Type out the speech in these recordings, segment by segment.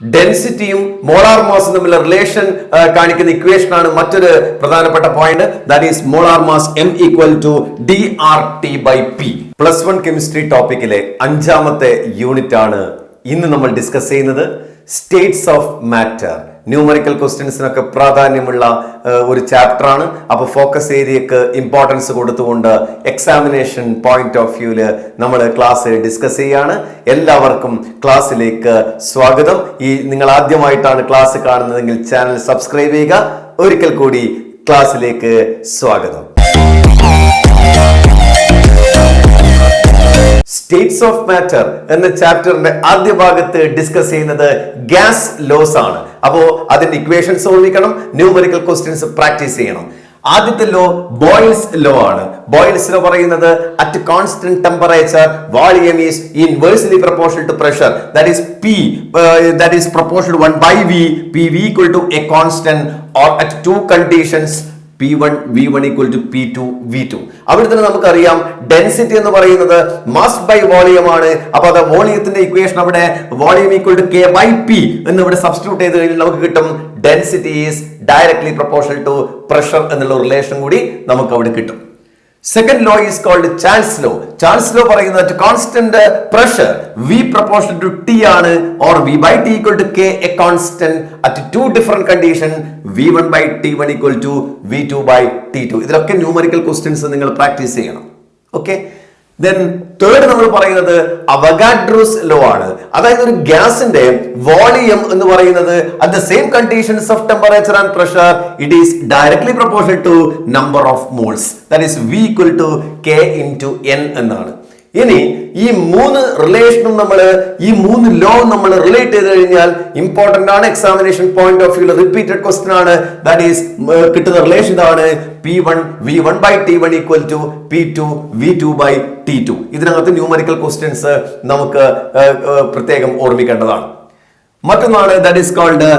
ഡെൻസിറ്റിയും molar മാസും തമ്മിലുള്ള relation കാണിക്കുന്ന equation ആണ് മറ്റൊരു പ്രധാനപ്പെട്ട point. That is molar mass M equal to DRT/P. +1 chemistry ടോപ്പിക്കിലെ 5ാമത്തെ യൂണിറ്റ് ആണ് ഇന്ന് നമ്മൾ ഡിസ്കസ് ചെയ്യുന്നത്. States of matter. ന്യൂമറിക്കൽ ക്വസ്റ്റ്യൻസിനൊക്കെ പ്രാധാന്യമുള്ള ഒരു ചാപ്റ്റർ ആണ്. അപ്പോൾ ഫോക്കസ് ഏരിയക്ക് ഇമ്പോർട്ടൻസ് കൊടുത്തുകൊണ്ട് എക്സാമിനേഷൻ പോയിന്റ് ഓഫ് വ്യൂല് നമ്മൾ ക്ലാസ് ഡിസ്കസ് ചെയ്യാണ്. എല്ലാവർക്കും ക്ലാസ്സിലേക്ക് സ്വാഗതം. നിങ്ങൾ ആദ്യമായിട്ടാണ് ക്ലാസ് കാണുന്നതെങ്കിൽ ചാനൽ സബ്സ്ക്രൈബ് ചെയ്യുക. ഒരിക്കൽ കൂടി ക്ലാസ്സിലേക്ക് സ്വാഗതം. സ്റ്റേറ്റ്സ് ഓഫ് മാറ്റർ എന്ന ചാപ്റ്ററിന്റെ ആദ്യ ഭാഗത്ത് ഡിസ്കസ് ചെയ്യുന്നത് ഗ്യാസ് ലോസ് ആണ്. അപ്പോ അതിന്റെ ഇക്വേഷൻസ് ഓർമ്മിക്കണം, ന്യൂമറിക്കൽ ക്വസ്റ്റ്യൻസ് പ്രാക്ടീസ് ചെയ്യണം. ആദ്യത്തെ ലോ ബോയിൽസ് ലോ ആണ്. ബോയിൽസ് ലോ പറയുന്നത് at constant temperature volume is inversely proportional to pressure. That is P that is proportional 1/V. PV equal to a constant or at two conditions P1 V1 equal to P2 V2. അവിടെ തന്നെ നമുക്കറിയാം density എന്ന് പറയുന്നത് mass by volume ആണ്. അപ്പൊ അത് വോളിയത്തിന്റെ equation അവിടെ വോളിയം ഈക്വൽ ടു K/P എന്ന് ഇവിടെ സബ്സ്റ്റിറ്റ്യൂട്ട് ചെയ്ത് കഴിഞ്ഞാൽ നമുക്ക് കിട്ടും density is directly proportional to pressure എന്നുള്ള റിലേഷൻ കൂടി നമുക്ക് അവിടെ കിട്ടും. Second law is called Charles law. Charles law പറയുന്നത് constant pressure V proportional to T ആണ്, or V/T equal to K a constant at two different condition V1/T1 equal to V2/T2. ഇതിലൊക്കെ numerical questions നിങ്ങൾ practice ചെയ്യണം. Okay. Then third നമ്മൾ പറയുന്നത് Avogadro's law ആണ്. അതായത് ഒരു ഗ്യാസിന്റെ വോളിയം എന്ന് പറയുന്നത് at the same conditions of temperature and pressure it is directly proportional to number of moles. That is V equal to K into N എന്നാണ്. ഇനി ഈ മൂന്ന് റിലേഷനും ഈ മൂന്ന് ലോ നമ്മൾ റിലേറ്റ് ചെയ്ത് കഴിഞ്ഞാൽ ഇമ്പോർട്ടന്റ് ആണ്. Examination point of view repeated question ആണ്. ദാറ്റ് ഈസ് കിട്ടുന്ന റിലേഷൻ ഇതാണ് P1 V1/T1 equal to P2 V2/T2. ഇതിനകത്ത് ന്യൂമറിക്കൽ ക്വസ്റ്റ്യൻസ് നമുക്ക് പ്രത്യേകം ഓർമ്മിക്കേണ്ടതാണ്. മറ്റൊന്നാണ് that is called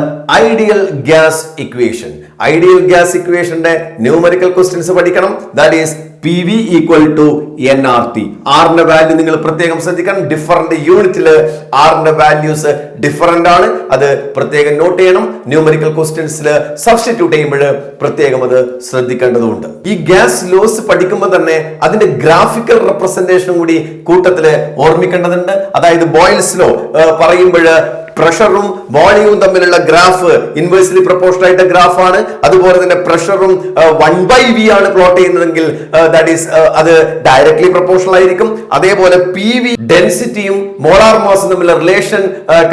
ideal gas equation. Ideal gas ഇക്വേഷന്റെ ന്യൂമറിക്കൽ ക്വസ്റ്റ്യൻസ് പഠിക്കണം. That is PV equal to nRT. ആറിന്റെ വാല്യൂ നിങ്ങൾ പ്രത്യേകം ശ്രദ്ധിക്കണം. ഡിഫറന്റ് യൂണിറ്റില് ആറിന്റെ വാല്യൂസ് ഡിഫറന്റ് ആണ്. അത് പ്രത്യേകം നോട്ട് ചെയ്യണം. ന്യൂമറിക്കൽ ക്വസ്റ്റ്യൻസിൽ സബ്സ്റ്റിറ്റ്യൂട്ട് ചെയ്യുമ്പോൾ പ്രത്യേകം അത് ശ്രദ്ധിക്കേണ്ടതുണ്ട്. ഈ ഗ്യാസ് ലോസ് പഠിക്കുമ്പോൾ തന്നെ അതിന്റെ ഗ്രാഫിക്കൽ റെപ്രസെന്റേഷനും കൂടി കൂട്ടത്തില് ഓർമ്മിക്കേണ്ടതുണ്ട്. അതായത് ബോയിൽസ് ലോ പറയുമ്പോൾ പ്രഷറും വോളിയവും തമ്മിലുള്ള ഗ്രാഫ് ഇൻവേഴ്സ്ലി പ്രൊപ്പോർഷണൽ ആയിട്ട് ഗ്രാഫ് ആണ്. അതുപോലെ തന്നെ പ്രഷറും 1/V ആണ് പ്ലോട്ട് ചെയ്യുന്നതെങ്കിൽ ദാറ്റ് ഈസ് അത് ഡയറക്ട്ലി പ്രൊപ്പോർഷണൽ ആയിരിക്കും. അതേപോലെ PV ഡെൻസിറ്റിയും മോളാർ മാസും തമ്മിലുള്ള റിലേഷൻ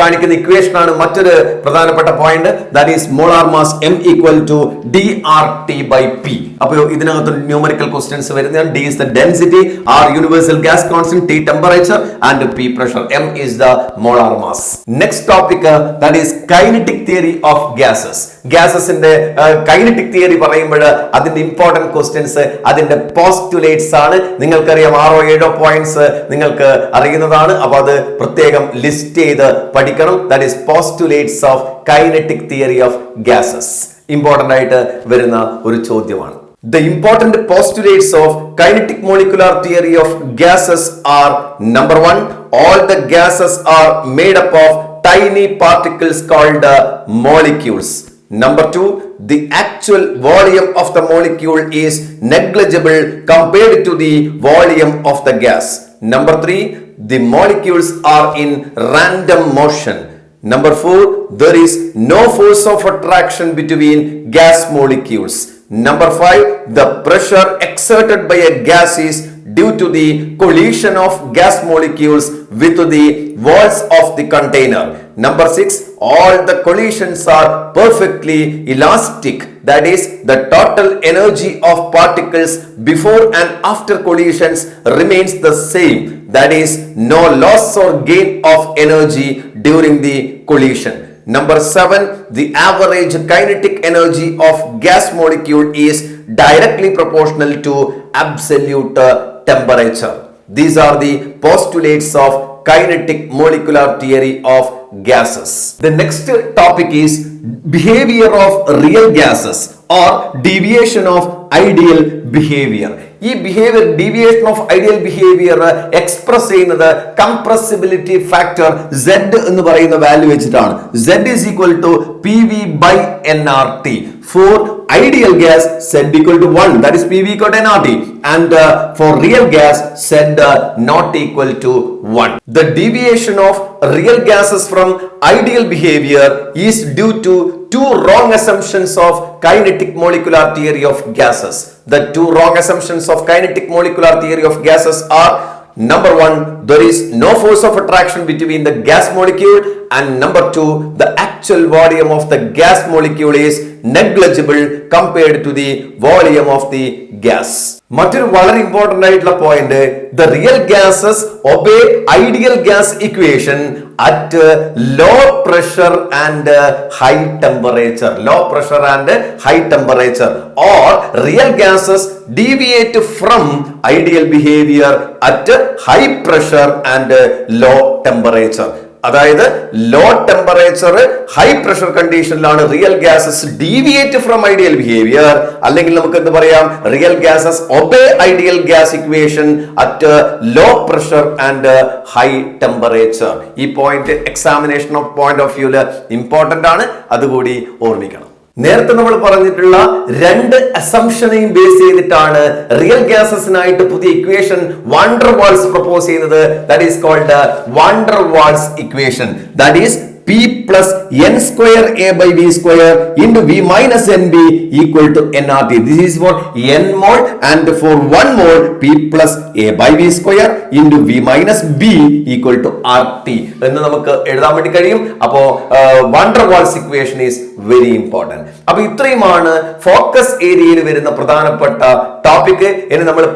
കാണിക്കുന്ന ഇക്വേഷൻ ആണ് മറ്റൊരു പ്രധാനപ്പെട്ട point. That is molar mass M equal to DRT/P. അപ്പോൾ ഇതിനകത്ത് ന്യൂമറിക്കൽ ക്വസ്റ്റ്യൻസ് വരുന്നതാണ്. D is the density, R universal gas constant, T temperature and P pressure. M is the molar mass. Next topic that is kinetic theory of gases. ഗ്യാസസിന്റെ kinetic theory പറയുമ്പോൾ അതിന്റെ important questions അതിന്റെ postulates ആണ്. നിങ്ങൾക്കറിയാം 6-7 points നിങ്ങൾക്ക് അറിയുന്നതാണ്. അപ്പൊ അത് പ്രത്യേകം ലിസ്റ്റ് ചെയ്ത് പഠിക്കണം. That is postulates of kinetic theory of gases. Important ആയിട്ട് വരുന്ന ഒരു ചോദ്യമാണ്. The important postulates of kinetic molecular theory of gases are: number 1, all the gases are made up of tiny particles called molecules. Number 2, the actual volume of the molecule is negligible compared to the volume of the gas. Number 3, the molecules are in random motion. Number 4, there is no force of attraction between gas molecules. Number 5, the pressure exerted by a gas is due to the collision of gas molecules with the walls of the container. Number 6, all the collisions are perfectly elastic. That is, the total energy of particles before and after collisions remains the same. That is, no loss or gain of energy during the collision. Number 7, the average kinetic energy of gas molecule is directly proportional to absolute temperature. These are the postulates of kinetic molecular theory of gases. The next topic is behavior of real gases or deviation of ideal behavior. ഈ behaviour deviation of ideal behaviour express ചെയ്യുന്നത് compressibility factor Z എന്ന് പറയുന്ന value വെച്ചിട്ടാണ്. Z is equal to PV by nRT. For ideal gas, Z equal to 1, that is PV equal to nRT, and for real gas, Z not equal to 1. The deviation of real gases from ideal behavior is due to two wrong assumptions of kinetic molecular theory of gases. The two wrong assumptions of kinetic molecular theory of gases are: number one, there is no force of attraction between the gas molecule, and number two, the actual volume of the gas molecule is negligible compared to the volume of the gas. മറ്റൊരു വളരെ important ആയിട്ടുള്ള point, the real gases obey ideal gas equation at low pressure and high temperature. Low pressure and high temperature, or real gases deviate from ideal behavior at high pressure and low temperature. അതായത് low temperature high pressure കണ്ടീഷനിലാണ് real gases deviate from ideal behaviour, അല്ലെങ്കിൽ നമുക്ക് എന്ത് പറയാം, real gases obey ideal gas equation at low pressure and high temperature. ഈ point examination of point of വ്യൂല് important ആണ്, അതുകൂടി ഓർമ്മിക്കണം. നേരത്തെ നമ്മൾ പറഞ്ഞിട്ടുള്ള രണ്ട് അസംഷനെയും ബേസ് ചെയ്തിട്ടാണ് റിയൽ ഗ്യാസസിനായിട്ട് പുതിയ equation van der Waals propose ചെയ്യുന്നത്. That is called van der Waals equation. That is P plus n square A by V square into V minus NB equal to nRT. This is for n mole, and for 1 mole P plus A by V square into V minus B equal to RT എന്ന് നമുക്ക് എഴുതാൻ വേണ്ടി കഴിയും. അപ്പോ van der Waals equation is very important. അപ്പൊ ഇത്രയുമാണ് focus ഏരിയയിൽ വരുന്ന പ്രധാനപ്പെട്ട ടോപ്പിക്. ഇനി നമ്മൾ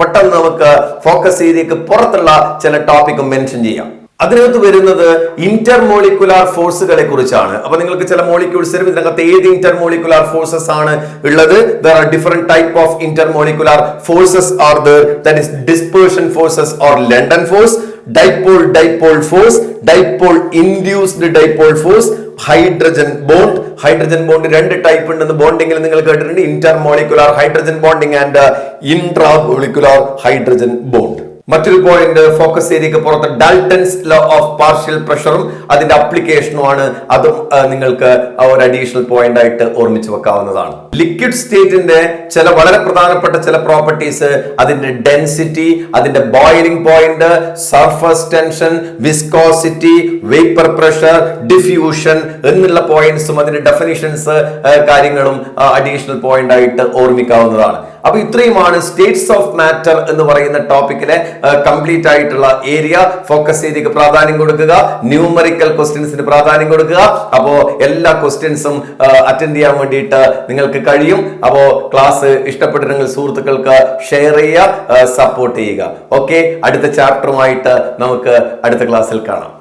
പെട്ടെന്ന് നമുക്ക് ഫോക്കസ് ഏരിയക്ക് പുറത്തുള്ള ചില ടോപ്പിക്കും മെൻഷൻ ചെയ്യാം. അതിനകത്ത് വരുന്നത് ഇന്റർമോളിക്കുലാർ ഫോഴ്സുകളെ കുറിച്ചാണ്. അപ്പൊ നിങ്ങൾക്ക് ചില മോളിക്യൂൾസ് തരും, ഇതിനകത്ത് ഏത് ഇന്റർമോളിക്കുലാർ ഫോഴ്സസ് ആണ് ഉള്ളത്. there are different type of intermolecular forces are there, that is dispersion forces or London force, dipole force, dipole induced dipole force, hydrogen bond രണ്ട് ടൈപ്പ് ഉണ്ടെന്ന് ബോണ്ടിങ്ങിൽ നിങ്ങൾ കേട്ടിട്ടുണ്ട്, intermolecular hydrogen bonding and intramolecular hydrogen bond. മറ്റൊരു point focus ഏരിയക്ക് പുറത്ത് Dalton's law of partial പ്രഷറും അതിന്റെ അപ്ലിക്കേഷനുമാണ്. അതും നിങ്ങൾക്ക് ഒരു അഡീഷണൽ പോയിന്റ് ആയിട്ട് ഓർമ്മിച്ച് വെക്കാവുന്നതാണ്. ലിക്വിഡ് സ്റ്റേറ്റിന്റെ ചില വളരെ പ്രധാനപ്പെട്ട ചില പ്രോപ്പർട്ടീസ്, അതിന്റെ ഡെൻസിറ്റി, അതിന്റെ boiling point, surface tension, viscosity, vapour pressure, diffusion എന്നുള്ള പോയിന്റ്സും അതിന്റെ ഡെഫിനിഷൻസ് കാര്യങ്ങളും അഡീഷണൽ പോയിന്റ് ആയിട്ട് ഓർമ്മിക്കാവുന്നതാണ്. അപ്പൊ ഇത്രയുമാണ് സ്റ്റേറ്റ്സ് ഓഫ് മാറ്റർ എന്ന് പറയുന്ന ടോപ്പിക്കിലെ കംപ്ലീറ്റ് ആയിട്ടുള്ള ഏരിയ. ഫോക്കസ് ഏരിയക്ക് പ്രാധാന്യം കൊടുക്കുക, ന്യൂമറിക്കൽ ക്വസ്റ്റ്യൻസിന് പ്രാധാന്യം കൊടുക്കുക. അപ്പോ എല്ലാ ക്വസ്റ്റ്യൻസും അറ്റൻഡ് ചെയ്യാൻ വേണ്ടിയിട്ട് നിങ്ങൾക്ക് കഴിയും. അപ്പോ ക്ലാസ് ഇഷ്ടപ്പെട്ടിട്ടുണ്ടെങ്കിൽ സുഹൃത്തുക്കൾക്ക് ഷെയർ ചെയ്യുക, സപ്പോർട്ട് ചെയ്യുക. ഓക്കെ, അടുത്ത ചാപ്റ്ററുമായിട്ട് നമുക്ക് അടുത്ത ക്ലാസ്സിൽ കാണാം.